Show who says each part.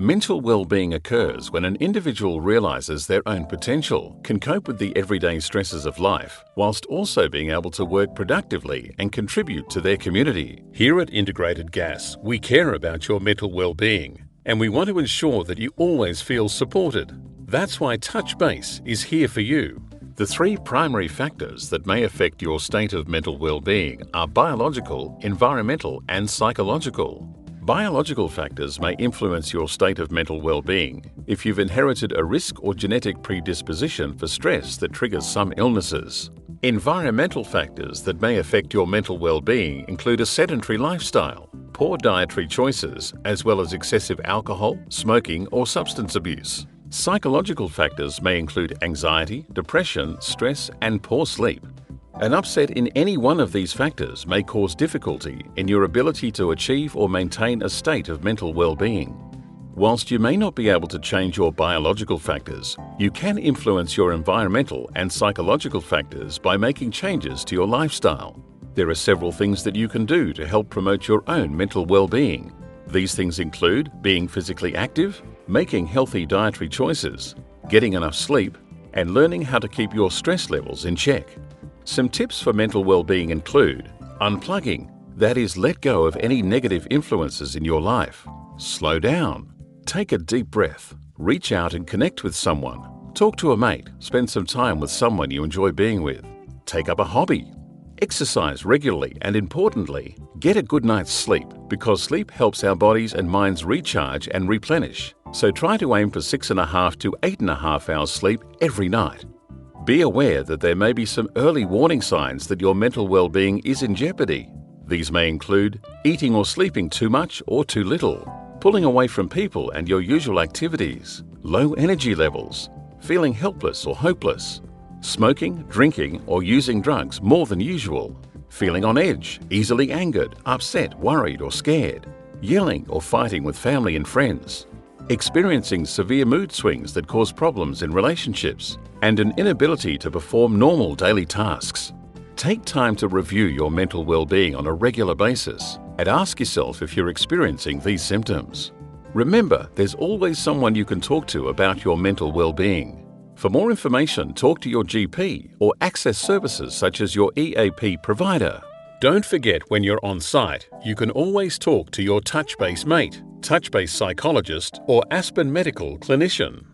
Speaker 1: Mental well-being occurs when an individual realizes their own potential, can cope with the everyday stresses of life, whilst also being able to work productively and contribute to their community. Here at Integrated Gas, we care about your mental well-being, and we want to ensure that you always feel supported. That's why Touch Base is here for you. The three primary factors that may affect your state of mental well-being are biological, environmental, and psychological. Biological factors may influence your state of mental well-being if you've inherited a risk or genetic predisposition for stress that triggers some illnesses. Environmental factors that may affect your mental well-being include a sedentary lifestyle, poor dietary choices, as well as excessive alcohol, smoking, or substance abuse. Psychological factors may include anxiety, depression, stress, and poor sleep. An upset in any one of these factors may cause difficulty in your ability to achieve or maintain a state of mental well-being. Whilst you may not be able to change your biological factors, you can influence your environmental and psychological factors by making changes to your lifestyle. There are several things that you can do to help promote your own mental well-being. These things include being physically active, making healthy dietary choices, getting enough sleep, and learning how to keep your stress levels in check. Some tips for mental well-being include unplugging, that is, let go of any negative influences in your life. Slow down. Take a deep breath. Reach out and connect with someone. Talk to a mate. Spend some time with someone you enjoy being with. Take up a hobby. Exercise regularly and, importantly, get a good night's sleep because sleep helps our bodies and minds recharge and replenish. So try to aim for 6.5 to 8.5 hours sleep every night. Be aware that there may be some early warning signs that your mental well-being is in jeopardy. These may include eating or sleeping too much or too little, pulling away from people and your usual activities, low energy levels, feeling helpless or hopeless, smoking, drinking, or using drugs more than usual, feeling on edge, easily angered, upset, worried, or scared, yelling or fighting with family and friends, experiencing severe mood swings that cause problems in relationships, and an inability to perform normal daily tasks. Take time to review your mental well-being on a regular basis and ask yourself if you're experiencing these symptoms. Remember, there's always someone you can talk to about your mental well-being. For more information, talk to your GP or access services such as your EAP provider. Don't forget, when you're on site, you can always talk to your Touch Base mate, Touch Base psychologist, or Aspen medical clinician.